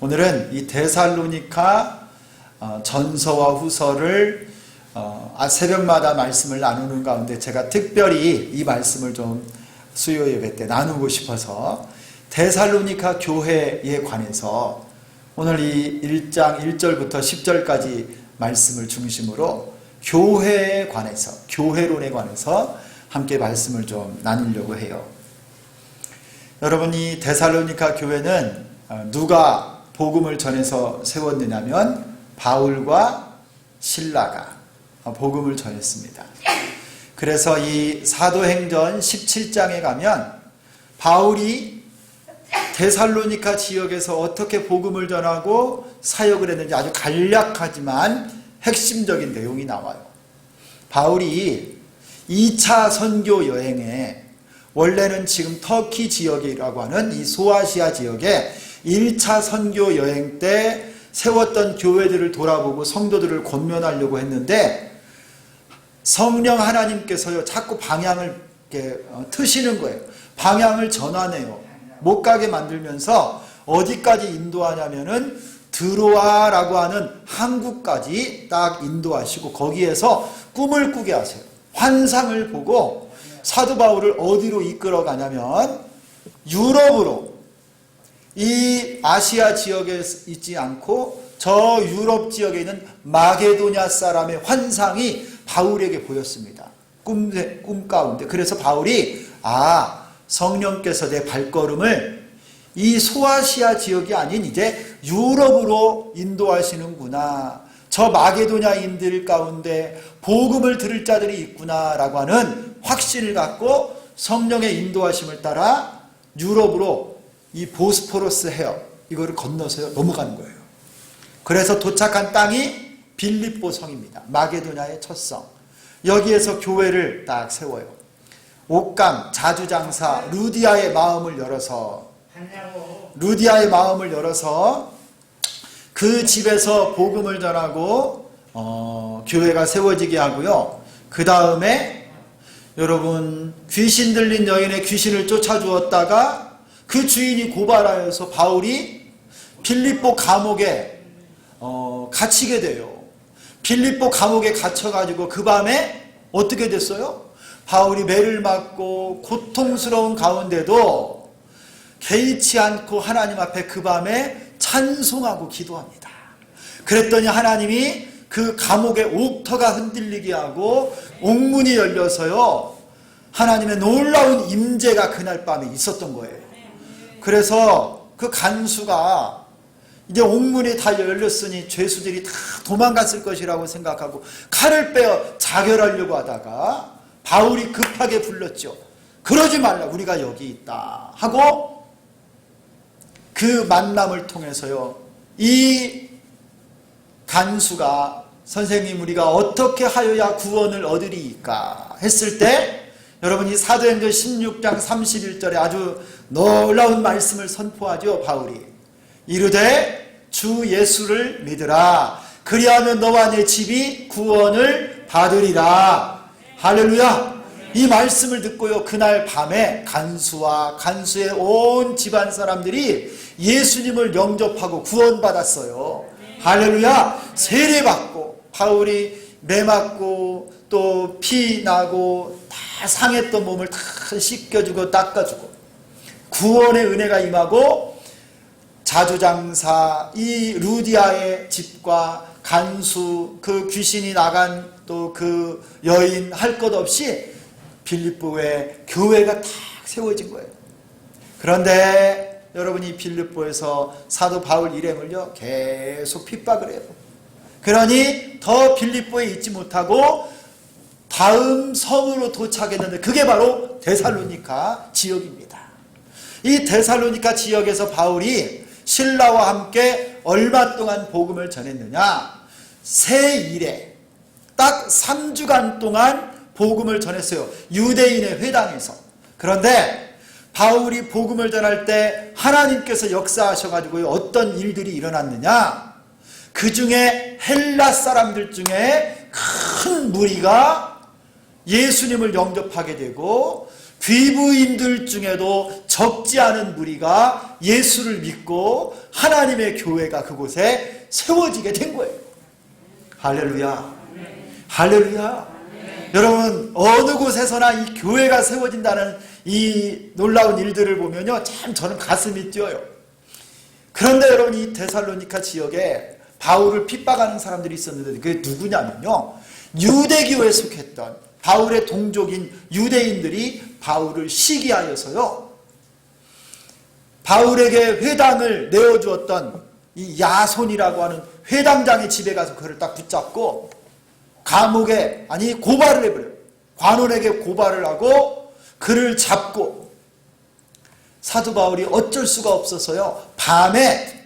오늘은 이 데살로니가 전서와 후서를 새벽마다 말씀을 나누는 가운데 제가 특별히 이 말씀을 좀 수요 예배 때 나누고 싶어서 데살로니가 교회에 관해서 오늘 이 1장 1절부터 10절까지 말씀을 중심으로 교회에 관해서, 교회론에 관해서 함께 말씀을 좀 나누려고 해요. 여러분, 이 데살로니가 교회는 누가 복음을 전해서 세웠느냐면 바울과 실라가 복음을 전했습니다. 그래서 이 사도행전 17장에 가면 바울이 데살로니가 지역에서 어떻게 복음을 전하고 사역을 했는지 아주 간략하지만 핵심적인 내용이 나와요. 바울이 2차 선교 여행에 원래는 지금 터키 지역이라고 하는 이 소아시아 지역에 1차 선교 여행 때 세웠던 교회들을 돌아보고 성도들을 권면하려고 했는데 성령 하나님께서요 자꾸 방향을 트시는 거예요. 방향을 전환해요. 못 가게 만들면서 어디까지 인도하냐면은 드로아라고 하는 항구까지 딱 인도하시고 거기에서 꿈을 꾸게 하세요. 환상을 보고 사도 바울을 어디로 이끌어 가냐면 유럽으로, 이 아시아 지역에 있지 않고 저 유럽 지역에 있는 마게도냐 사람의 환상이 바울에게 보였습니다. 꿈 가운데. 그래서 바울이 성령께서 내 발걸음을 이 소아시아 지역이 아닌 이제 유럽으로 인도하시는구나. 저 마게도냐인들 가운데 복음을 들을 자들이 있구나라고 하는 확신을 갖고 성령의 인도하심을 따라 유럽으로 이 보스포러스 해협 이거를 건너서 넘어가는 거예요. 그래서 도착한 땅이 빌립보 성입니다. 마게도냐의 첫 성. 여기에서 교회를 딱 세워요. 옥강 자주장사 루디아의 마음을 열어서 그 집에서 복음을 전하고 교회가 세워지게 하고요. 그 다음에 여러분, 귀신 들린 여인의 귀신을 쫓아주었다가 그 주인이 고발하여서 바울이 빌립보 감옥에 갇히게 돼요. 빌립보 감옥에 갇혀가지고 그 밤에 어떻게 됐어요? 바울이 매를 맞고 고통스러운 가운데도 개의치 않고 하나님 앞에 그 밤에 찬송하고 기도합니다. 그랬더니 하나님이 그 감옥의 옥터가 흔들리게 하고 옥문이 열려서요, 하나님의 놀라운 임재가 그날 밤에 있었던 거예요. 그래서 그 간수가 이제 옥문이 다 열렸으니 죄수들이 다 도망갔을 것이라고 생각하고 칼을 빼어 자결하려고 하다가 바울이 급하게 불렀죠. 그러지 말라, 우리가 여기 있다 하고 그 만남을 통해서요, 이 간수가 선생님 우리가 어떻게 하여야 구원을 얻으리이까 했을 때 여러분, 이 사도행전 16장 31절에 아주 놀라운 말씀을 선포하죠. 바울이 이르되 주 예수를 믿으라, 그리하면 너와 내 집이 구원을 받으리라. 할렐루야. 이 말씀을 듣고요, 그날 밤에 간수와 간수의 온 집안 사람들이 예수님을 영접하고 구원받았어요. 할렐루야. 세례받고 바울이 매 맞고 또 피 나고 다 상했던 몸을 다 씻겨주고 닦아주고 구원의 은혜가 임하고 자주장사 이 루디아의 집과 간수 그 귀신이 나간 또 그 여인 할 것 없이 빌립보에 교회가 탁 세워진 거예요. 그런데 여러분이 빌립보에서 사도 바울 일행을요 계속 핍박을 해요. 그러니 더 빌립보에 있지 못하고 다음 성으로 도착했는데 그게 바로 데살로니가 지역입니다. 이 데살로니가 지역에서 바울이 실라와 함께 얼마 동안 복음을 전했느냐? 새 일에 딱 3주간 동안 복음을 전했어요. 유대인의 회당에서. 그런데 바울이 복음을 전할 때 하나님께서 역사하셔가지고 어떤 일들이 일어났느냐? 그 중에 헬라 사람들 중에 큰 무리가 예수님을 영접하게 되고 귀부인들 중에도 적지 않은 무리가 예수를 믿고 하나님의 교회가 그곳에 세워지게 된 거예요. 할렐루야. 할렐루야. 여러분, 어느 곳에서나 이 교회가 세워진다는 이 놀라운 일들을 보면요, 참 저는 가슴이 뛰어요. 그런데 여러분, 이 데살로니가 지역에 바울을 핍박하는 사람들이 있었는데 그게 누구냐면요, 유대교에 속했던 바울의 동족인 유대인들이 바울을 시기하여서요, 바울에게 회당을 내어주었던 이 야손이라고 하는 회당장의 집에 가서 그를 딱 붙잡고 감옥에, 아니 고발을 해버려요. 관원에게 고발을 하고 그를 잡고, 사도 바울이 어쩔 수가 없어서요, 밤에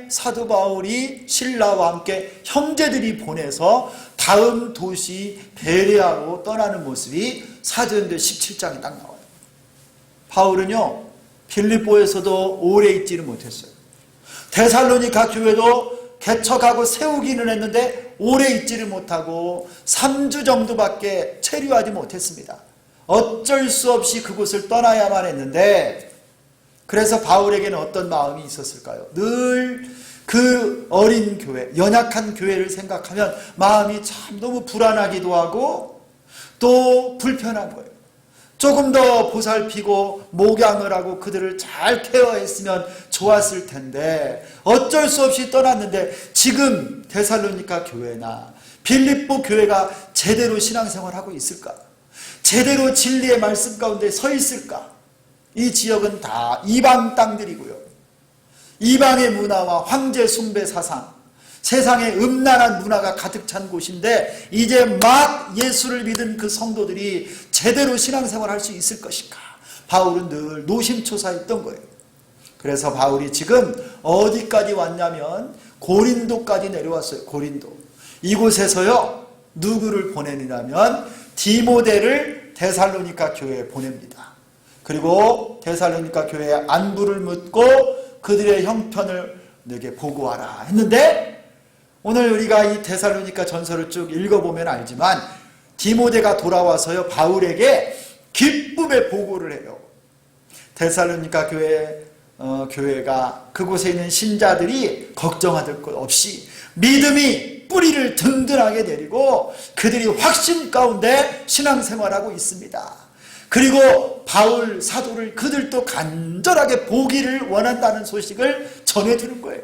사도 바울이 신라와 함께 형제들이 보내서 다음 도시 베레아로 떠나는 모습이 사도행전 17장에 딱 나와요. 바울은요, 빌립보에서도 오래 있지는 못했어요. 데살로니가 교회도 개척하고 세우기는 했는데 오래 있지를 못하고 3주 정도밖에 체류하지 못했습니다. 어쩔 수 없이 그곳을 떠나야만 했는데, 그래서 바울에게는 어떤 마음이 있었을까요? 늘 그 어린 교회, 연약한 교회를 생각하면 마음이 참 너무 불안하기도 하고 또 불편한 거예요. 조금 더 보살피고 목양을 하고 그들을 잘 케어했으면 좋았을 텐데 어쩔 수 없이 떠났는데, 지금 데살로니가 교회나 빌립보 교회가 제대로 신앙생활하고 있을까? 제대로 진리의 말씀 가운데 서 있을까? 이 지역은 다 이방 땅들이고요, 이방의 문화와 황제 숭배 사상, 세상에 음란한 문화가 가득 찬 곳인데 이제 막 예수를 믿은 그 성도들이 제대로 신앙생활 할 수 있을 것인가? 바울은 늘 노심초사했던 거예요. 그래서 바울이 지금 어디까지 왔냐면 고린도까지 내려왔어요. 고린도. 이곳에서요, 누구를 보내느냐면 디모데를 데살로니가 교회에 보냅니다. 그리고 데살로니가 교회에 안부를 묻고 그들의 형편을 내게 보고하라 했는데, 오늘 우리가 이 데살로니가 전서를 쭉 읽어보면 알지만 디모데가 돌아와서요, 바울에게 기쁨의 보고를 해요. 데살로니가 교회가 그곳에 있는 신자들이 걱정할 것 없이 믿음이 뿌리를 든든하게 내리고 그들이 확신 가운데 신앙생활하고 있습니다. 그리고 바울 사도를 그들도 간절하게 보기를 원한다는 소식을 전해주는 거예요.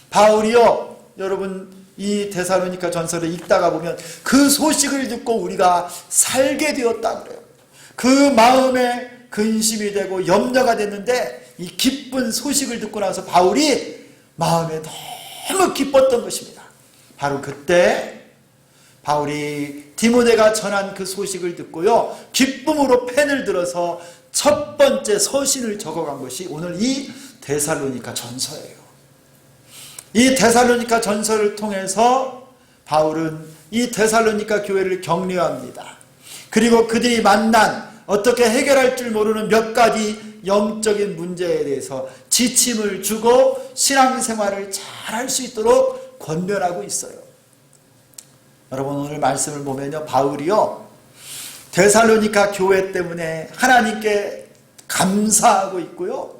바울이요, 여러분, 이 데살로니가 전서를 읽다가 보면 그 소식을 듣고 우리가 살게 되었다 그래요. 그 마음에 근심이 되고 염려가 됐는데 이 기쁜 소식을 듣고 나서 바울이 마음에 너무 기뻤던 것입니다. 바로 그때 바울이 디모데가 전한 그 소식을 듣고요, 기쁨으로 펜을 들어서 첫 번째 서신을 적어간 것이 오늘 이 데살로니가 전서예요. 이 데살로니가 전서를 통해서 바울은 이 데살로니가 교회를 격려합니다. 그리고 그들이 만난 어떻게 해결할 줄 모르는 몇 가지 영적인 문제에 대해서 지침을 주고 신앙생활을 잘 할 수 있도록 권면하고 있어요. 여러분, 오늘 말씀을 보면요, 바울이요, 데살로니가 교회 때문에 하나님께 감사하고 있고요,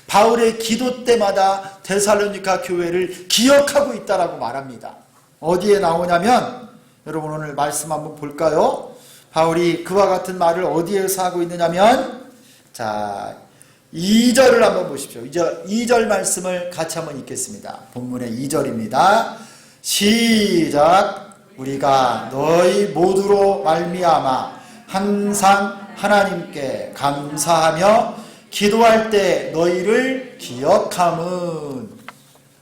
바울의 기도 때마다 데살로니가 교회를 기억하고 있다라고 말합니다. 어디에 나오냐면, 여러분 오늘 말씀 한번 볼까요? 바울이 그와 같은 말을 어디에서 하고 있느냐면, 자, 2절을 한번 보십시오. 2절 말씀을 같이 한번 읽겠습니다. 본문의 2절입니다. 시작. 우리가 너희 모두로 말미암아 항상 하나님께 감사하며 기도할 때 너희를 기억함은.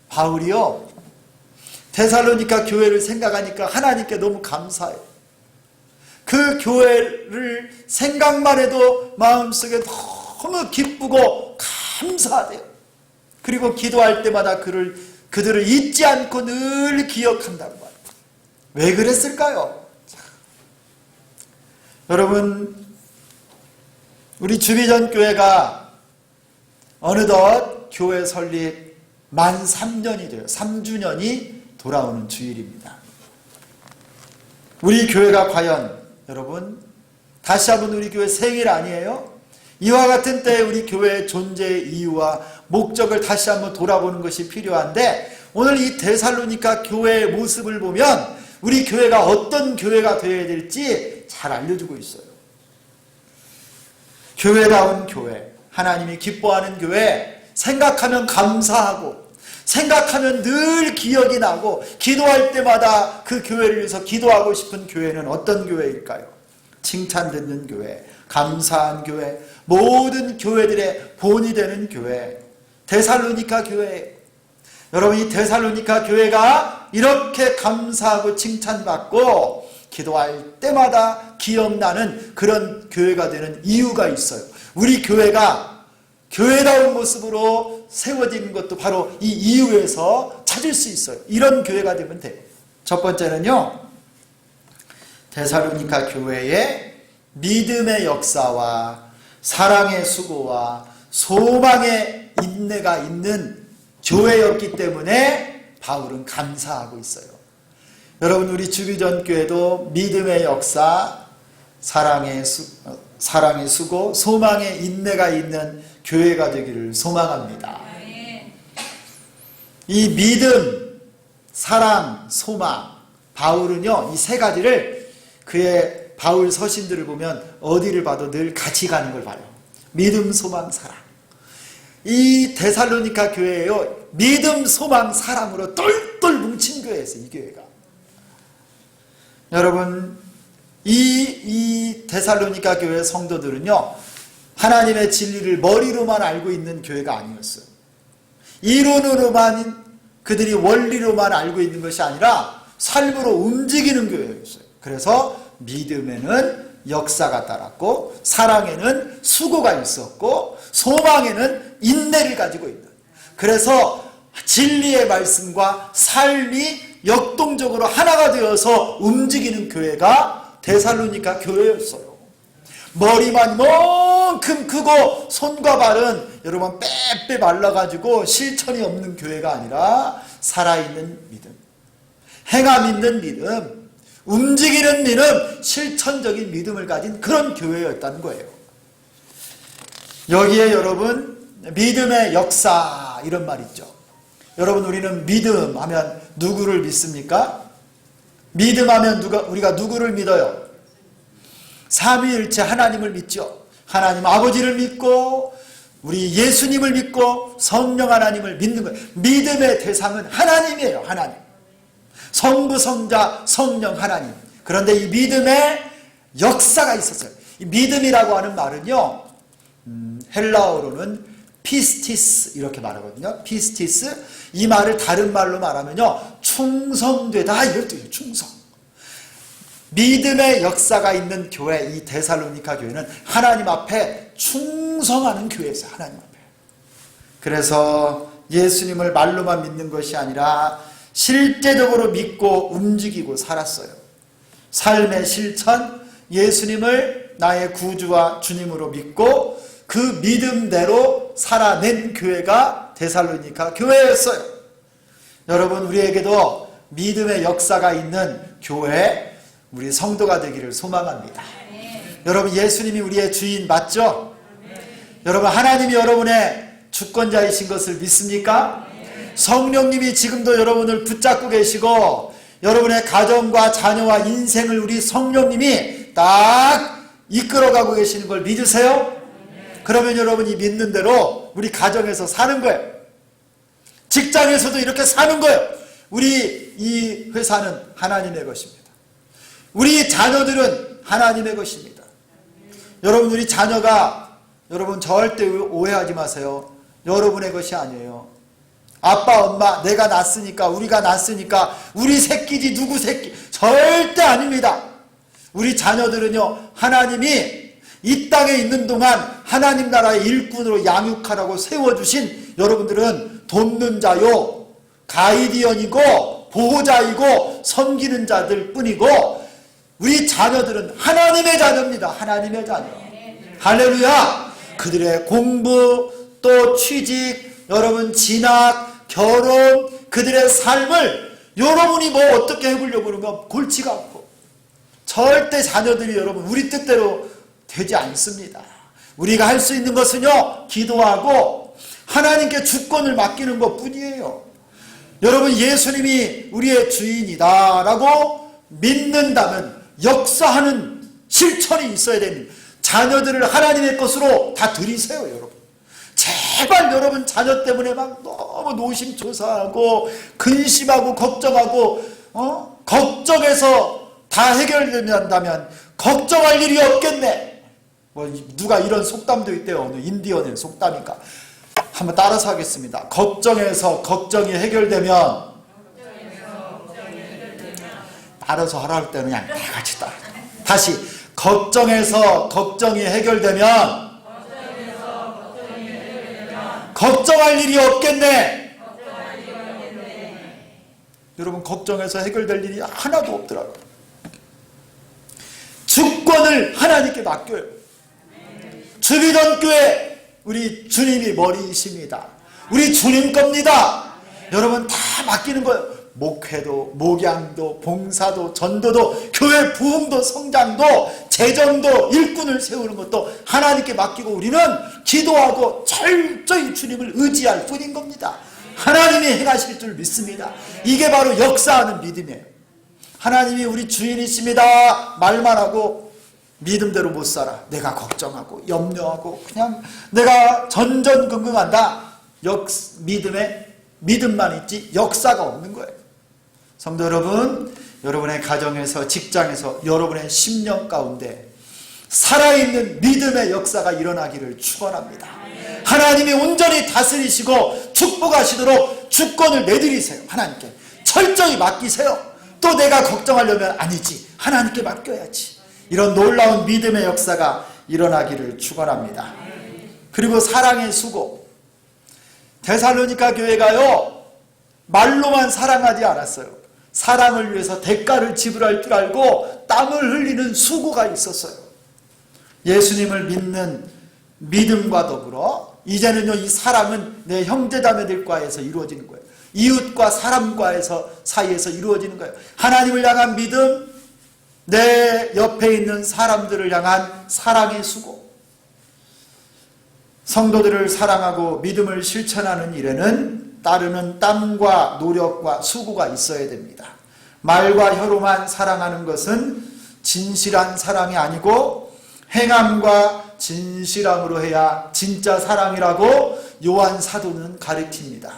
바울이요, 데살로니가 교회를 생각하니까 하나님께 너무 감사해요. 그 교회를 생각만 해도 마음속에 너무 기쁘고 감사하대요. 그리고 기도할 때마다 그들을 잊지 않고 늘 기억한다고 말해요. 왜 그랬을까요? 여러분, 우리 주비전 교회가 어느덧 교회 설립 만 3년이 돼요. 3주년이 돌아오는 주일입니다. 우리 교회가 과연 여러분 다시 한번 우리 교회 생일 아니에요? 이와 같은 때에 우리 교회의 존재의 이유와 목적을 다시 한번 돌아보는 것이 필요한데, 오늘 이 데살로니가 교회의 모습을 보면 우리 교회가 어떤 교회가 되어야 될지 잘 알려주고 있어요. 교회다운 교회, 하나님이 기뻐하는 교회, 생각하면 감사하고 생각하면 늘 기억이 나고 기도할 때마다 그 교회를 위해서 기도하고 싶은 교회는 어떤 교회일까요? 칭찬 듣는 교회, 감사한 교회, 모든 교회들의 본이 되는 교회, 데살로니가 교회. 여러분, 이 데살로니가 교회가 이렇게 감사하고 칭찬받고 기도할 때마다 기억나는 그런 교회가 되는 이유가 있어요. 우리 교회가 교회다운 모습으로 세워지는 것도 바로 이 이유에서 찾을 수 있어요. 이런 교회가 되면 돼요. 첫 번째는요, 데살로니가 교회의 믿음의 역사와 사랑의 수고와 소망의 인내가 있는 교회였기 때문에 바울은 감사하고 있어요. 여러분, 우리 주기전 교회도 믿음의 역사, 사랑의 수고, 소망의 인내가 있는 교회가 되기를 소망합니다. 이 믿음, 사랑, 소망, 바울은요, 이 세 가지를 그의 바울 서신들을 보면 어디를 봐도 늘 같이 가는 걸 봐요. 믿음, 소망, 사랑. 이 데살로니가 교회예요. 믿음, 소망, 사랑으로 똘똘 뭉친 교회였어요. 이 교회가. 여러분, 이 데살로니가 교회 성도들은요, 하나님의 진리를 머리로만 알고 있는 교회가 아니었어요. 이론으로만, 그들이 원리로만 알고 있는 것이 아니라 삶으로 움직이는 교회였어요. 그래서 믿음에는 역사가 따랐고, 사랑에는 수고가 있었고, 소망에는 인내를 가지고 있는, 그래서 진리의 말씀과 삶이 역동적으로 하나가 되어서 움직이는 교회가 데살로니가 교회였어요. 머리만 이만큼 크고 손과 발은 여러분 빼빼 말라가지고 실천이 없는 교회가 아니라 살아있는 믿음, 행함 있는 믿음, 움직이는 믿음, 실천적인 믿음을 가진 그런 교회였다는 거예요. 여기에 여러분 믿음의 역사 이런 말 있죠. 여러분, 우리는 믿음 하면 누구를 믿습니까? 믿음 하면 우리가 누구를 믿어요? 삼위일체 하나님을 믿죠. 하나님 아버지를 믿고 우리 예수님을 믿고 성령 하나님을 믿는 거예요. 믿음의 대상은 하나님이에요. 하나님. 성부, 성자, 성령 하나님. 그런데 이 믿음의 역사가 있었어요. 이 믿음이라고 하는 말은요, 헬라어로는 피스티스 이렇게 말하거든요. 피스티스. 이 말을 다른 말로 말하면요, 충성되다 이럴 때예요. 충성. 믿음의 역사가 있는 교회, 이 데살로니가 교회는 하나님 앞에 충성하는 교회였어요. 하나님 앞에. 그래서 예수님을 말로만 믿는 것이 아니라 실제적으로 믿고 움직이고 살았어요. 삶의 실천, 예수님을 나의 구주와 주님으로 믿고 그 믿음대로 살아낸 교회가 데살로니가 교회였어요. 여러분, 우리에게도 믿음의 역사가 있는 교회, 우리 성도가 되기를 소망합니다. 여러분, 예수님이 우리의 주인 맞죠? 여러분, 하나님이 여러분의 주권자이신 것을 믿습니까? 성령님이 지금도 여러분을 붙잡고 계시고 여러분의 가정과 자녀와 인생을 우리 성령님이 딱 이끌어가고 계시는 걸 믿으세요? 그러면 여러분이 믿는 대로 우리 가정에서 사는 거예요. 직장에서도 이렇게 사는 거예요. 우리 이 회사는 하나님의 것입니다. 우리 자녀들은 하나님의 것입니다. 여러분, 우리 자녀가, 여러분 절대 오해하지 마세요. 여러분의 것이 아니에요. 아빠, 엄마, 내가 낳았으니까, 우리가 낳았으니까 우리 새끼지 누구 새끼, 절대 아닙니다. 우리 자녀들은요, 하나님이 이 땅에 있는 동안 하나님 나라의 일꾼으로 양육하라고 세워주신, 여러분들은 돕는 자요, 가이디언이고 보호자이고 섬기는 자들 뿐이고, 우리 자녀들은 하나님의 자녀입니다. 하나님의 자녀. 할렐루야. 그들의 공부, 또 취직, 여러분 진학, 결혼, 그들의 삶을 여러분이 뭐 어떻게 해보려고 그러면 골치가 않고, 절대 자녀들이 여러분 우리 뜻대로 되지 않습니다. 우리가 할 수 있는 것은요, 기도하고 하나님께 주권을 맡기는 것 뿐이에요. 여러분, 예수님이 우리의 주인이다 라고 믿는다면 역사하는 실천이 있어야 됩니다. 자녀들을 하나님의 것으로 다 들이세요, 여러분. 제발 여러분 자녀 때문에 막 너무 노심초사하고 근심하고 걱정하고 걱정해서 다 해결된다면 걱정할 일이 없겠네. 뭐 누가 이런 속담도 있대요. 어느 인디언의 속담이니까 한번 따라서 하겠습니다. 걱정해서 걱정이 해결되면 따라서 하라 할 때는 그냥 다 같이 따라. 다시 걱정해서 걱정이 해결되면 걱정할 일이 없겠네. 여러분, 걱정해서 해결될 일이 하나도 없더라고요. 주권을 하나님께 맡겨요. 주비전교회 우리 주님이 머리이십니다. 우리 주님 겁니다. 여러분 다 맡기는 거예요. 목회도, 목양도, 봉사도, 전도도, 교회 부흥도, 성장도, 재정도, 일꾼을 세우는 것도 하나님께 맡기고 우리는 기도하고 철저히 주님을 의지할 뿐인 겁니다. 하나님이 행하실 줄 믿습니다. 이게 바로 역사하는 믿음이에요. 하나님이 우리 주인이십니다 말만 하고 믿음대로 못 살아. 내가 걱정하고 염려하고 그냥 내가 전전긍긍한다. 믿음만 있지 역사가 없는 거예요. 성도 여러분, 여러분의 가정에서, 직장에서, 여러분의 심령 가운데 살아있는 믿음의 역사가 일어나기를 축원합니다. 하나님이 온전히 다스리시고 축복하시도록 주권을 내드리세요. 하나님께 철저히 맡기세요. 또 내가 걱정하려면 아니지, 하나님께 맡겨야지. 이런 놀라운 믿음의 역사가 일어나기를 축원합니다. 그리고 사랑의 수고. 데살로니가 교회가요, 말로만 사랑하지 않았어요. 사랑을 위해서 대가를 지불할 줄 알고 땀을 흘리는 수고가 있었어요. 예수님을 믿는 믿음과 더불어 이제는요, 이 사랑은 내 형제자매들과에서 이루어지는 거예요. 이웃과 사람과에서 사이에서 이루어지는 거예요. 하나님을 향한 믿음, 내 옆에 있는 사람들을 향한 사랑의 수고. 성도들을 사랑하고 믿음을 실천하는 일에는 따르는 땀과 노력과 수고가 있어야 됩니다. 말과 혀로만 사랑하는 것은 진실한 사랑이 아니고 행함과 진실함으로 해야 진짜 사랑이라고 요한 사도는 가르칩니다.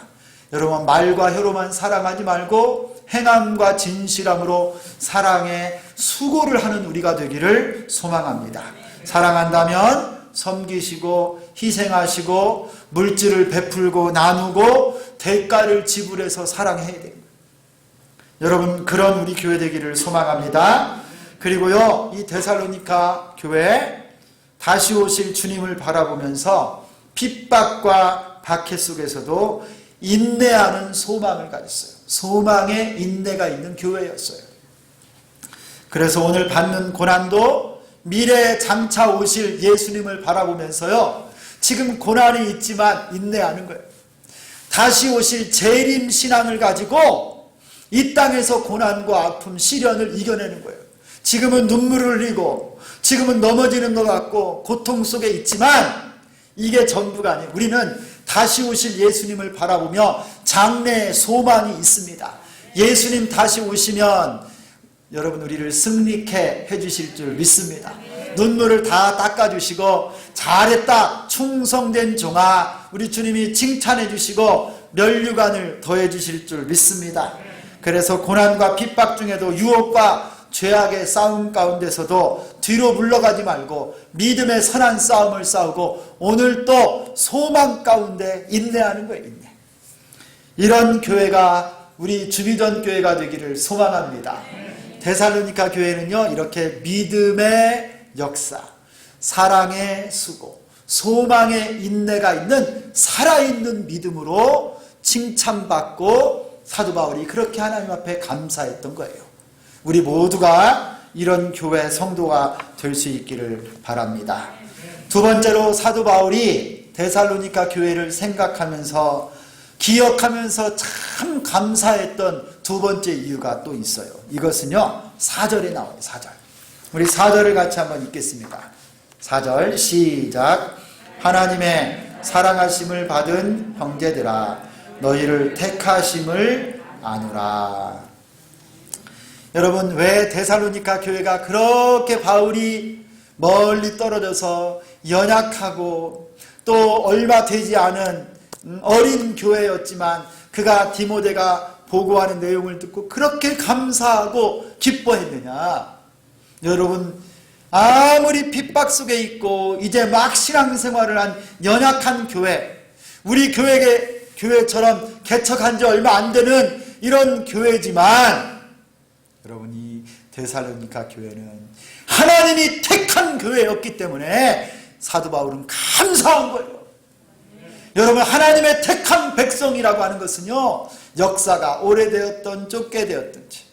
여러분, 말과 혀로만 사랑하지 말고 행함과 진실함으로 사랑에 수고를 하는 우리가 되기를 소망합니다. 사랑한다면 섬기시고 희생하시고 물질을 베풀고 나누고 대가를 지불해서 사랑해야 됩니다. 여러분, 그런 우리 교회 되기를 소망합니다. 그리고요, 이 데살로니가 교회 다시 오실 주님을 바라보면서 핍박과 박해 속에서도 인내하는 소망을 가졌어요. 소망의 인내가 있는 교회였어요. 그래서 오늘 받는 고난도 미래에 장차 오실 예수님을 바라보면서요, 지금 고난이 있지만 인내하는 거예요. 다시 오실 재림 신앙을 가지고 이 땅에서 고난과 아픔, 시련을 이겨내는 거예요. 지금은 눈물을 흘리고 지금은 넘어지는 것 같고 고통 속에 있지만 이게 전부가 아니에요. 우리는 다시 오실 예수님을 바라보며 장래의 소망이 있습니다. 예수님 다시 오시면 여러분 우리를 승리케 해주실 줄 믿습니다. 눈물을 다 닦아주시고 잘했다 충성된 종아, 우리 주님이 칭찬해 주시고 면류관을 더해 주실 줄 믿습니다. 그래서 고난과 핍박 중에도 유혹과 죄악의 싸움 가운데서도 뒤로 물러가지 말고 믿음의 선한 싸움을 싸우고 오늘 또 소망 가운데 인내하는 거예요. 인내. 이런 교회가 우리 주비전 교회가 되기를 소망합니다. 데살로니가 교회는요, 이렇게 믿음의 역사, 사랑의 수고, 소망의 인내가 있는 살아있는 믿음으로 칭찬받고 사도 바울이 그렇게 하나님 앞에 감사했던 거예요. 우리 모두가 이런 교회 성도가 될 수 있기를 바랍니다. 두 번째로 사도 바울이 데살로니가 교회를 생각하면서 기억하면서 참 감사했던 두 번째 이유가 또 있어요. 이것은요, 4절에 나와요. 4절. 우리 4절을 같이 한번 읽겠습니다. 4절 시작. 하나님의 사랑하심을 받은 형제들아 너희를 택하심을 아노라. 여러분, 왜 데살로니가 교회가 그렇게 바울이 멀리 떨어져서 연약하고 또 얼마 되지 않은 어린 교회였지만 그가 디모데가 보고하는 내용을 듣고 그렇게 감사하고 기뻐했느냐? 여러분, 아무리 핍박 속에 있고 이제 막 신앙생활을 한 연약한 교회, 우리 교회처럼 개척한 지 얼마 안 되는 이런 교회지만, 여러분, 이 데살로니가 교회는 하나님이 택한 교회였기 때문에 사도 바울은 감사한 거예요. 여러분, 하나님의 택한 백성이라고 하는 것은요, 역사가 오래되었던 좁게 되었든지,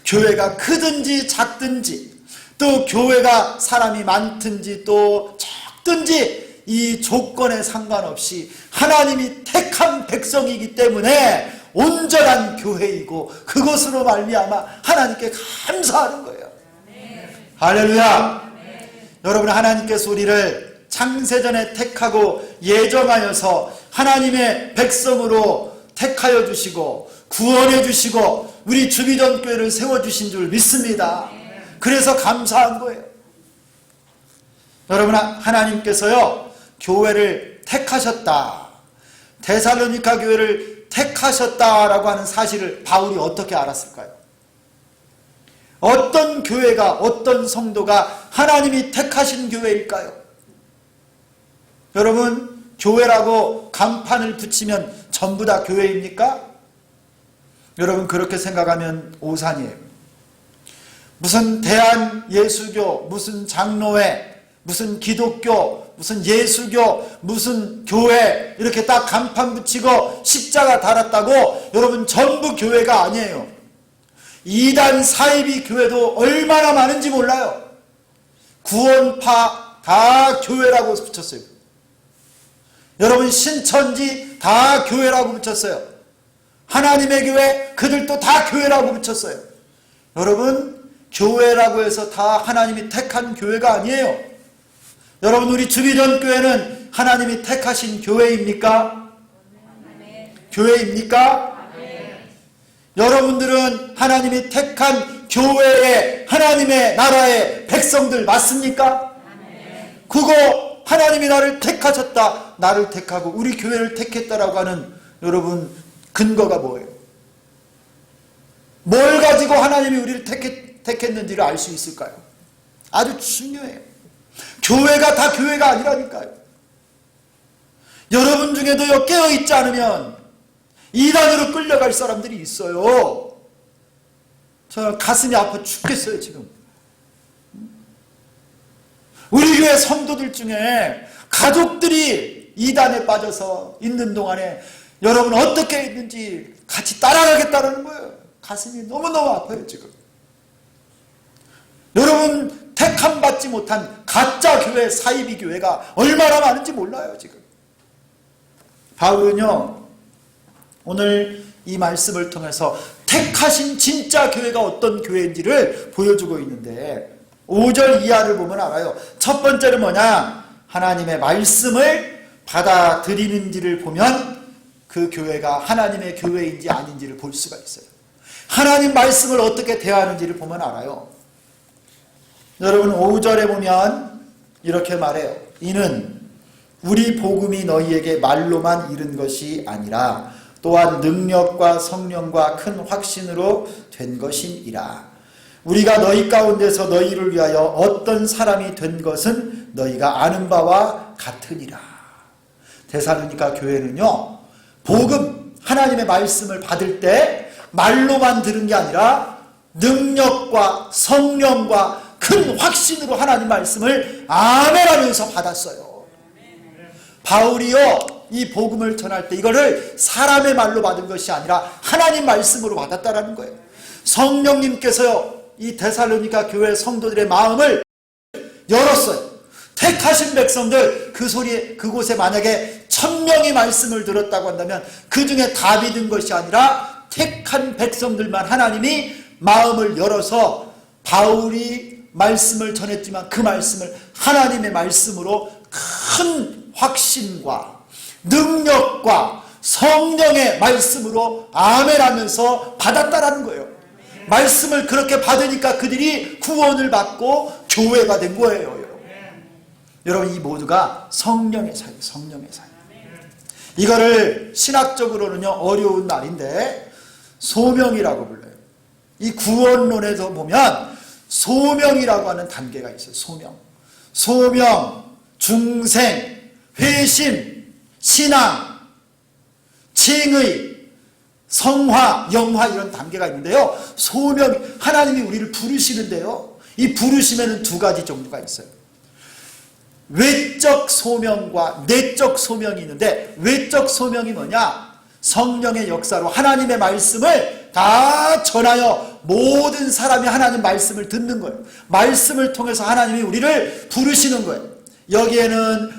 교회가 크든지 작든지, 또 교회가 사람이 많든지 또 적든지 이 조건에 상관없이 하나님이 택한 백성이기 때문에 온전한 교회이고 그것으로 말미암아 하나님께 감사하는 거예요. 할렐루야. 여러분, 하나님께서 우리를 창세전에 택하고 예정하여서 하나님의 백성으로 택하여 주시고 구원해 주시고 우리 주기전교회를 세워주신 줄 믿습니다. 그래서 감사한 거예요. 여러분, 하나님께서요 교회를 택하셨다, 데살로니가 교회를 택하셨다라고 하는 사실을 바울이 어떻게 알았을까요? 어떤 교회가, 어떤 성도가 하나님이 택하신 교회일까요? 여러분, 교회라고 간판을 붙이면 전부 다 교회입니까? 여러분, 그렇게 생각하면 오산이에요. 무슨 대한예수교, 무슨 장로회, 무슨 기독교, 무슨 예수교, 무슨 교회 이렇게 딱 간판 붙이고 십자가 달았다고 여러분 전부 교회가 아니에요. 이단 사이비 교회도 얼마나 많은지 몰라요. 구원파 다 교회라고 붙였어요. 여러분, 신천지 다 교회라고 붙였어요. 하나님의 교회, 그들도 다 교회라고 붙였어요. 여러분, 교회라고 해서 다 하나님이 택한 교회가 아니에요. 여러분, 우리 주기전교회는 하나님이 택하신 교회입니까? 교회입니까? 여러분들은 하나님이 택한 교회의 하나님의 나라의 백성들 맞습니까? 그거 하나님이 나를 택하셨다, 나를 택하고 우리 교회를 택했다라고 하는 여러분 근거가 뭐예요? 뭘 가지고 하나님이 우리를 택했는지를 알 수 있을까요? 아주 중요해요. 교회가 다 교회가 아니라니까요. 여러분 중에도요, 깨어있지 않으면 이단으로 끌려갈 사람들이 있어요. 저 가슴이 아파 죽겠어요 지금. 우리 교회 성도들 중에 가족들이 이단에 빠져서 있는 동안에 여러분 어떻게 했는지 같이 따라가겠다는 거예요. 가슴이 너무너무 아파요 지금. 여러분, 택함 받지 못한 가짜 교회, 사이비 교회가 얼마나 많은지 몰라요 지금. 바울은요 오늘 이 말씀을 통해서 택하신 진짜 교회가 어떤 교회인지를 보여주고 있는데 5절 이하를 보면 알아요. 첫 번째는 뭐냐? 하나님의 말씀을 받아들이는지를 보면 그 교회가 하나님의 교회인지 아닌지를 볼 수가 있어요. 하나님 말씀을 어떻게 대하는지를 보면 알아요. 여러분, 5절에 보면 이렇게 말해요. 이는 우리 복음이 너희에게 말로만 이른 것이 아니라 또한 능력과 성령과 큰 확신으로 된 것이니라. 우리가 너희 가운데서 너희를 위하여 어떤 사람이 된 것은 너희가 아는 바와 같으니라. 데살로니가 교회는요, 복음, 하나님의 말씀을 받을 때 말로만 들은 게 아니라 능력과 성령과 큰 확신으로 하나님 말씀을 아멘하면서 받았어요. 바울이요, 이 복음을 전할 때 이거를 사람의 말로 받은 것이 아니라 하나님 말씀으로 받았다라는 거예요. 성령님께서요, 이 데살로니가 교회 성도들의 마음을 열었어요. 택하신 백성들, 그곳에 만약에 1000명이 말씀을 들었다고 한다면 그 중에 다 믿은 것이 아니라 택한 백성들만 하나님이 마음을 열어서 바울이 말씀을 전했지만 그 말씀을 하나님의 말씀으로 큰 확신과 능력과 성령의 말씀으로 아멘 하면서 받았다라는 거예요. 말씀을 그렇게 받으니까 그들이 구원을 받고 교회가 된 거예요. 여러분, 이 모두가 성령의 사유, 성령의 사유. 이거를 신학적으로는요 어려운 말인데 소명이라고 불러요. 이 구원론에서 보면 소명이라고 하는 단계가 있어요. 소명, 중생, 회심, 신앙, 칭의, 성화, 영화 이런 단계가 있는데요. 소명, 하나님이 우리를 부르시는데요. 이 부르심에는 두 가지 정도가 있어요. 외적 소명과 내적 소명이 있는데, 외적 소명이 뭐냐? 성령의 역사로 하나님의 말씀을 다 전하여 모든 사람이 하나님 말씀을 듣는 거예요. 말씀을 통해서 하나님이 우리를 부르시는 거예요. 여기에는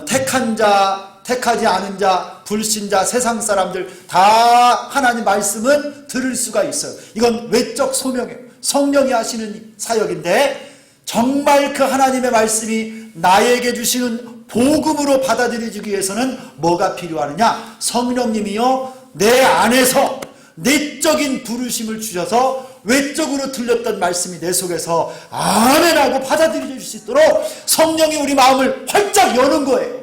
택한 자, 택하지 않은 자, 불신자, 세상 사람들 다 하나님 말씀은 들을 수가 있어요. 이건 외적 소명이에요. 성령이 하시는 사역인데, 정말 그 하나님의 말씀이 나에게 주시는 복음으로 받아들여지기 위해서는 뭐가 필요하느냐? 성령님이요 내 안에서 내적인 부르심을 주셔서 외적으로 들렸던 말씀이 내 속에서 아멘하고 받아들여질 수 있도록 성령이 우리 마음을 활짝 여는 거예요.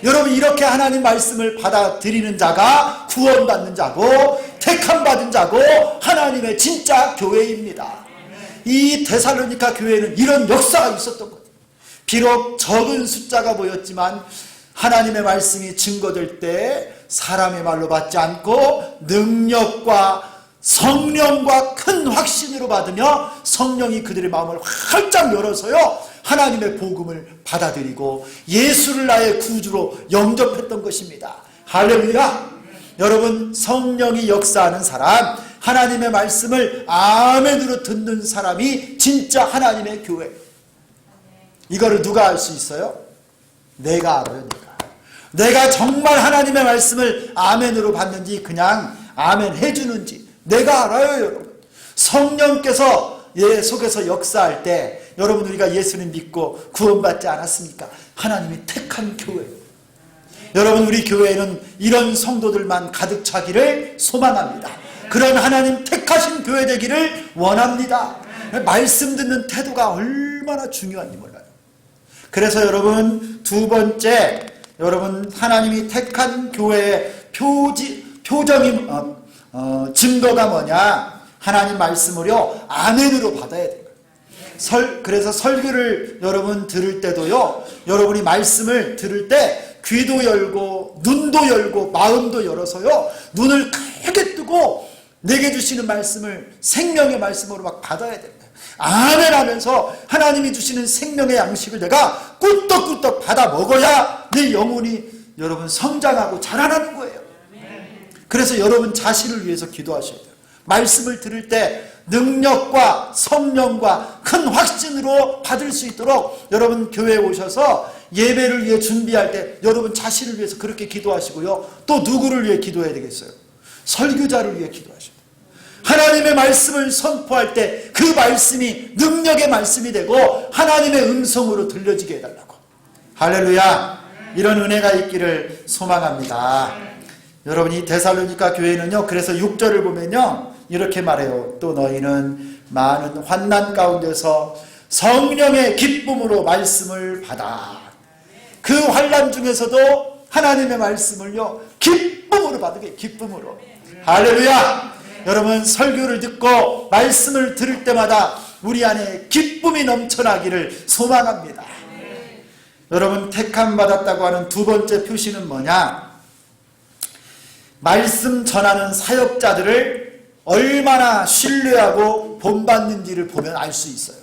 여러분, 이렇게 하나님 말씀을 받아들이는 자가 구원받는 자고 택함받은 자고 하나님의 진짜 교회입니다. 이 데살로니가 교회에는 이런 역사가 있었던 거예요. 비록 적은 숫자가 보였지만 하나님의 말씀이 증거될 때 사람의 말로 받지 않고 능력과 성령과 큰 확신으로 받으며 성령이 그들의 마음을 활짝 열어서요 하나님의 복음을 받아들이고 예수를 나의 구주로 영접했던 것입니다. 할렐루야. 여러분, 성령이 역사하는 사람, 하나님의 말씀을 아멘으로 듣는 사람이 진짜 하나님의 교회. 이거를 누가 알 수 있어요? 내가 알아요. 내가 정말 하나님의 말씀을 아멘으로 받는지 그냥 아멘 해주는지 내가 알아요. 여러분, 성령께서 속에서 역사할 때 여러분, 우리가 예수님 믿고 구원받지 않았습니까? 하나님이 택한 교회. 여러분, 우리 교회에는 이런 성도들만 가득 차기를 소망합니다. 그런 하나님 택하신 교회 되기를 원합니다. 말씀 듣는 태도가 얼마나 중요한지 몰라요. 그래서 여러분, 두 번째, 여러분 하나님이 택한 교회의 표정이 증거가 뭐냐? 하나님 말씀을요 아멘으로 받아야 돼요. 그래서 설교를 여러분 들을 때도요, 여러분이 말씀을 들을 때 귀도 열고 눈도 열고 마음도 열어서요 눈을 크게 뜨고 내게 주시는 말씀을 생명의 말씀으로 막 받아야 됩니다. 아멘 하면서 하나님이 주시는 생명의 양식을 내가 꿀떡꿀떡 받아 먹어야 내 영혼이 여러분 성장하고 자라나는 거예요. 그래서 여러분 자신을 위해서 기도하셔야 돼요. 말씀을 들을 때 능력과 성령과 큰 확신으로 받을 수 있도록 여러분 교회에 오셔서 예배를 위해 준비할 때 여러분 자신을 위해서 그렇게 기도하시고요. 또 누구를 위해 기도해야 되겠어요? 설교자를 위해 기도하셔야 돼요. 하나님의 말씀을 선포할 때 그 말씀이 능력의 말씀이 되고 하나님의 음성으로 들려지게 해달라고. 할렐루야. 이런 은혜가 있기를 소망합니다. 여러분, 이 데살로니가 교회는요, 그래서 6절을 보면요 이렇게 말해요. 또 너희는 많은 환난 가운데서 성령의 기쁨으로 말씀을 받아. 그 환난 중에서도 하나님의 말씀을요 기쁨으로 받으게. 기쁨으로. 할렐루야. 여러분, 설교를 듣고 말씀을 들을 때마다 우리 안에 기쁨이 넘쳐나기를 소망합니다. 여러분, 택함 받았다고 하는 두 번째 표시는 뭐냐? 말씀 전하는 사역자들을 얼마나 신뢰하고 본받는지를 보면 알 수 있어요.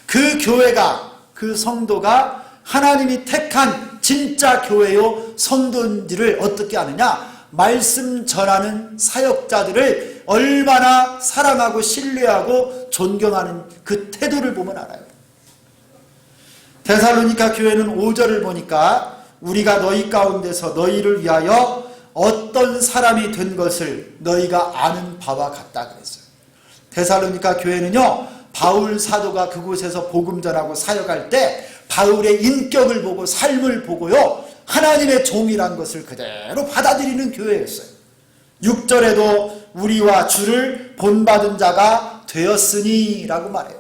그 교회가, 그 성도가 하나님이 택한 진짜 교회요 성도인지를 어떻게 아느냐? 말씀 전하는 사역자들을 얼마나 사랑하고 신뢰하고 존경하는 그 태도를 보면 알아요. 데살로니가 교회는 5절을 보니까 우리가 너희 가운데서 너희를 위하여 어떤 사람이 된 것을 너희가 아는 바와 같다 그랬어요. 데살로니가 교회는요 바울 사도가 그곳에서 복음 전하고 사역할 때 바울의 인격을 보고 삶을 보고요, 하나님의 종이란 것을 그대로 받아들이는 교회였어요. 6절에도 우리와 주를 본받은 자가 되었으니 라고 말해요.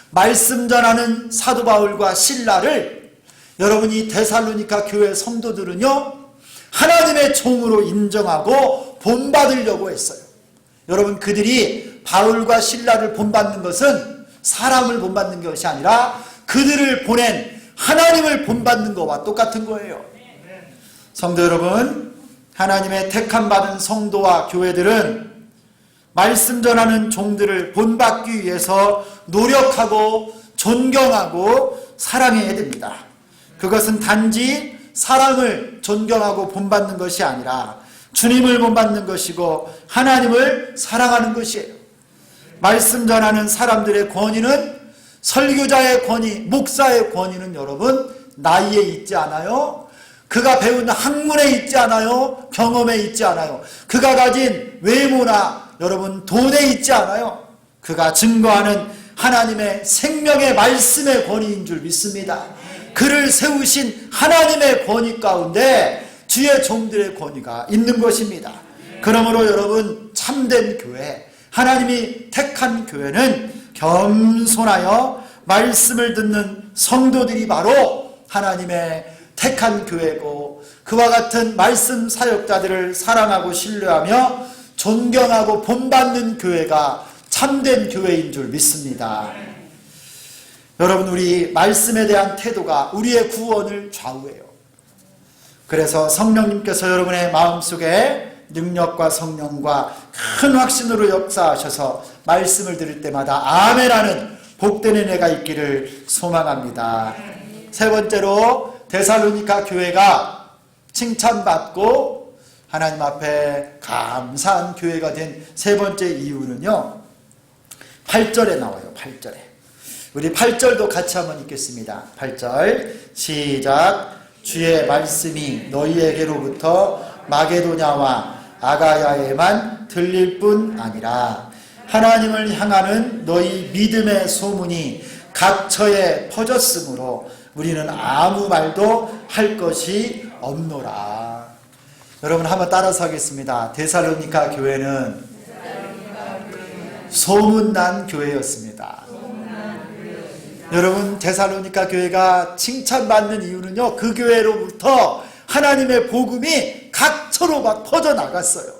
말씀 전하는 사도 바울과 실라를 여러분이 데살로니가 교회 성도들은요, 하나님의 종으로 인정하고 본받으려고 했어요. 여러분, 그들이 바울과 실라를 본받는 것은 사람을 본받는 것이 아니라 그들을 보낸 하나님을 본받는 것과 똑같은 거예요. 성도 여러분, 하나님의 택함받은 성도와 교회들은 말씀 전하는 종들을 본받기 위해서 노력하고 존경하고 사랑해야 됩니다. 그것은 단지 사람을 존경하고 본받는 것이 아니라 주님을 본받는 것이고 하나님을 사랑하는 것이에요. 말씀 전하는 사람들의 권위는, 설교자의 권위, 목사의 권위는 여러분 나이에 있지 않아요. 그가 배운 학문에 있지 않아요. 경험에 있지 않아요. 그가 가진 외모나 여러분 돈에 있지 않아요. 그가 증거하는 하나님의 생명의 말씀의 권위인 줄 믿습니다. 그를 세우신 하나님의 권위 가운데 주의 종들의 권위가 있는 것입니다. 그러므로 여러분, 참된 교회, 하나님이 택한 교회는 겸손하여 말씀을 듣는 성도들이 바로 하나님의 택한 교회고, 그와 같은 말씀 사역자들을 사랑하고 신뢰하며 존경하고 본받는 교회가 참된 교회인 줄 믿습니다. 여러분, 우리 말씀에 대한 태도가 우리의 구원을 좌우해요. 그래서 성령님께서 여러분의 마음속에 능력과 성령과 큰 확신으로 역사하셔서 말씀을 들을 때마다 아멘하는 복된 은혜가 있기를 소망합니다. 세 번째로, 데살로니가 교회가 칭찬받고 하나님 앞에 감사한 교회가 된 세 번째 이유는요, 8절에 나와요. 8절에. 우리 8절도 같이 한번 읽겠습니다. 8절 시작. 주의 말씀이 너희에게로부터 마게도냐와 아가야에만 들릴 뿐 아니라 하나님을 향하는 너희 믿음의 소문이 각처에 퍼졌으므로 우리는 아무 말도 할 것이 없노라. 여러분, 한번 따라서 하겠습니다. 데살로니가 교회는 소문난 교회였습니다. 여러분, 데살로니가 교회가 칭찬받는 이유는요, 그 교회로부터 하나님의 복음이 각처로 막 퍼져나갔어요.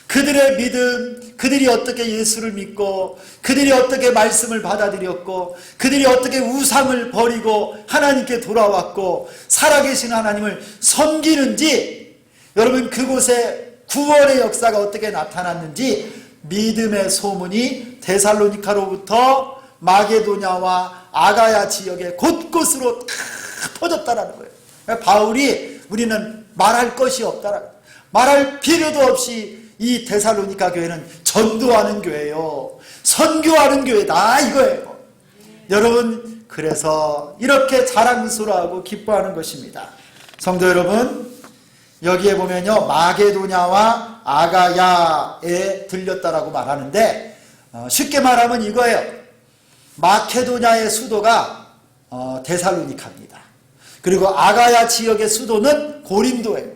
그들의 믿음, 그들이 어떻게 예수를 믿고, 그들이 어떻게 말씀을 받아들였고, 그들이 어떻게 우상을 버리고 하나님께 돌아왔고 살아계신 하나님을 섬기는지, 여러분, 그곳에 구원의 역사가 어떻게 나타났는지 믿음의 소문이 데살로니가로부터 마게도냐와 아가야 지역의 곳곳으로 다 퍼졌다라는 거예요. 바울이 우리는 말할 것이 없다라는 거예요. 말할 필요도 없이 이 데살로니가 교회는 전도하는 교회요, 선교하는 교회다 이거예요. 여러분, 그래서 이렇게 자랑스러워하고 기뻐하는 것입니다. 성도 여러분, 여기에 보면요, 마게도냐와 아가야에 들렸다라고 말하는데, 쉽게 말하면 이거예요. 마케도냐의 수도가 데살로니가입니다. 그리고 아가야 지역의 수도는 고린도예요.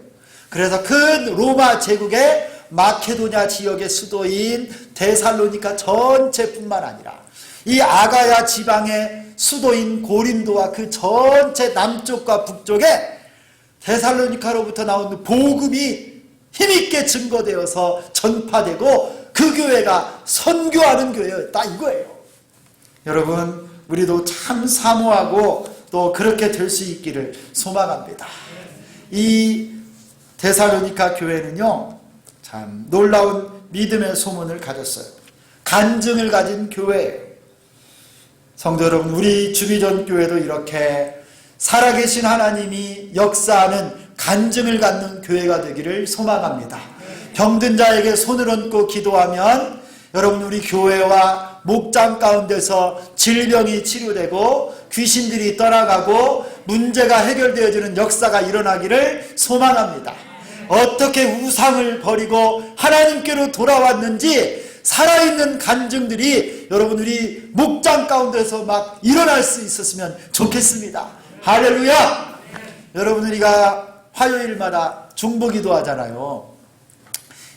그래서 큰 로마 제국의 마케도냐 지역의 수도인 데살로니가 전체뿐만 아니라 이 아가야 지방의 수도인 고린도와 그 전체 남쪽과 북쪽에 데살로니가로부터 나오는 복음이 힘있게 증거되어서 전파되고 그 교회가 선교하는 교회였다 이거예요. 여러분, 우리도 참 사모하고 또 그렇게 될 수 있기를 소망합니다. 이 데살로니가 교회는요, 참 놀라운 믿음의 소문을 가졌어요. 간증을 가진 교회예요. 성도 여러분, 우리 주비전 교회도 이렇게 살아계신 하나님이 역사하는 간증을 갖는 교회가 되기를 소망합니다. 병든 자에게 손을 얹고 기도하면 여러분, 우리 교회와 목장 가운데서 질병이 치료되고 귀신들이 떠나가고 문제가 해결되어지는 역사가 일어나기를 소망합니다. 어떻게 우상을 버리고 하나님께로 돌아왔는지 살아있는 간증들이 여러분 우리 목장 가운데서 막 일어날 수 있었으면 좋겠습니다. 할렐루야. 여러분 우리가 화요일마다 중보기도 하잖아요.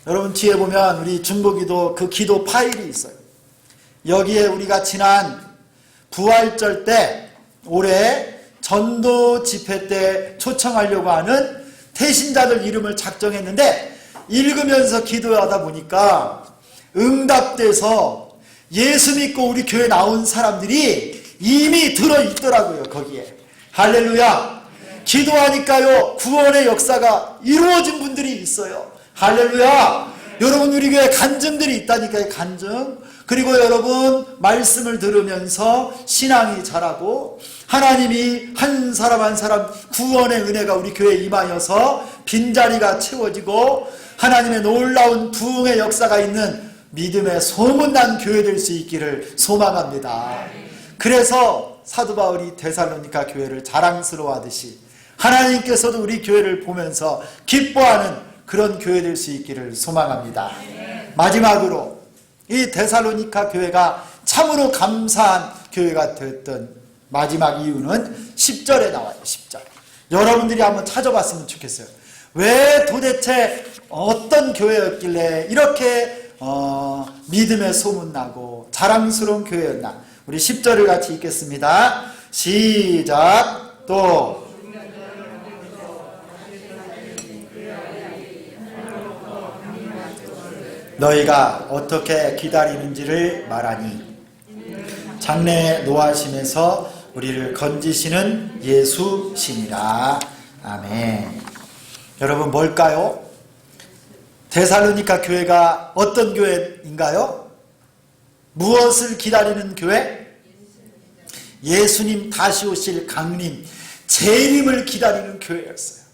여러분 뒤에 보면 우리 중보기도 그 기도 파일이 있어요. 여기에 우리가 지난 부활절 때 올해 전도 집회 때 초청하려고 하는 태신자들 이름을 작정했는데 읽으면서 기도하다 보니까 응답돼서 예수 믿고 우리 교회 나온 사람들이 이미 들어있더라고요. 거기에. 할렐루야. 기도하니까요 구원의 역사가 이루어진 분들이 있어요. 할렐루야. 여러분 우리 교회 간증들이 있다니까요. 간증. 그리고 여러분 말씀을 들으면서 신앙이 자라고 하나님이 한 사람 한 사람 구원의 은혜가 우리 교회에 임하여서 빈자리가 채워지고 하나님의 놀라운 부흥의 역사가 있는 믿음의 소문난 교회 될 수 있기를 소망합니다. 그래서 사도 바울이 데살로니가 교회를 자랑스러워하듯이 하나님께서도 우리 교회를 보면서 기뻐하는 그런 교회 될 수 있기를 소망합니다. 마지막으로 이 데살로니가 교회가 참으로 감사한 교회가 되었던 마지막 이유는 10절에 나와요. 10절. 여러분들이 한번 찾아봤으면 좋겠어요. 왜 도대체 어떤 교회였길래 이렇게 믿음의 소문나고 자랑스러운 교회였나. 우리 10절을 같이 읽겠습니다. 시작. 또 너희가 어떻게 기다리는지를 말하니 장래에 노하심에서 우리를 건지시는 예수시니라. 아멘. 여러분 뭘까요? 데살로니가 교회가 어떤 교회인가요? 무엇을 기다리는 교회? 예수님 다시 오실 강림, 재림을 기다리는 교회였어요.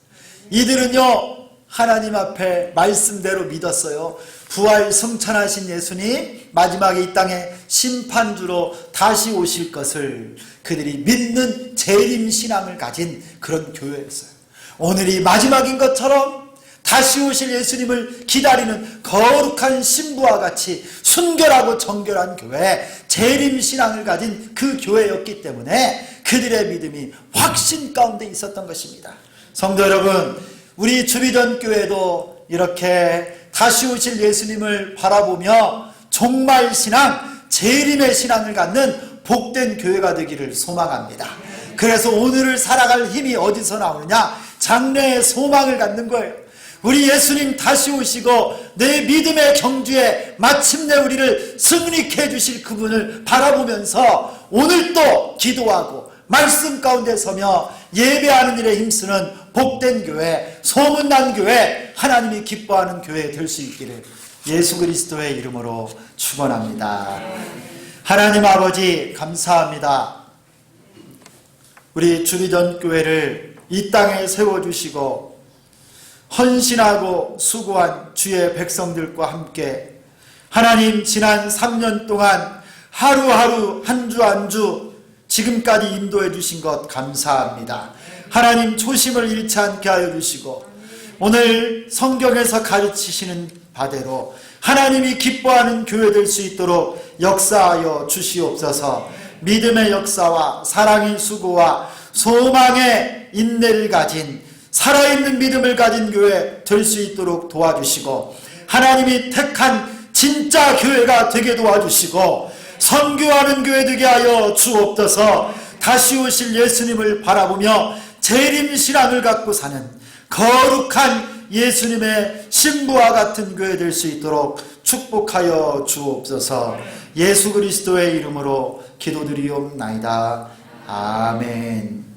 이들은요 하나님 앞에 말씀대로 믿었어요. 부활 승천하신 예수님 마지막에 이 땅에 심판주로 다시 오실 것을 그들이 믿는 재림신앙을 가진 그런 교회였어요. 오늘이 마지막인 것처럼 다시 오실 예수님을 기다리는 거룩한 신부와 같이 순결하고 정결한 교회, 재림신앙을 가진 그 교회였기 때문에 그들의 믿음이 확신 가운데 있었던 것입니다. 성도 여러분, 우리 주비전 교회도 이렇게 다시 오실 예수님을 바라보며 종말신앙, 재림의 신앙을 갖는 복된 교회가 되기를 소망합니다. 그래서 오늘을 살아갈 힘이 어디서 나오느냐? 장래의 소망을 갖는 거예요. 우리 예수님 다시 오시고 내 믿음의 경주에 마침내 우리를 승리케 해주실 그분을 바라보면서 오늘도 기도하고 말씀 가운데 서며 예배하는 일에 힘쓰는 복된 교회, 소문난 교회, 하나님이 기뻐하는 교회 될 수 있기를 예수 그리스도의 이름으로 축원합니다. 하나님 아버지 감사합니다. 우리 주비전 교회를 이 땅에 세워주시고 헌신하고 수고한 주의 백성들과 함께 하나님 지난 3년 동안 하루하루 한 주 한 주 지금까지 인도해 주신 것 감사합니다. 하나님 초심을 잃지 않게 하여 주시고 오늘 성경에서 가르치시는 바대로 하나님이 기뻐하는 교회 될 수 있도록 역사하여 주시옵소서. 믿음의 역사와 사랑의 수고와 소망의 인내를 가진 살아있는 믿음을 가진 교회 될 수 있도록 도와주시고 하나님이 택한 진짜 교회가 되게 도와주시고 선교하는 교회 되게 하여 주옵소서. 다시 오실 예수님을 바라보며 재림신앙을 갖고 사는 거룩한 예수님의 신부와 같은 교회 될 수 있도록 축복하여 주옵소서. 예수 그리스도의 이름으로 기도드리옵나이다. 아멘.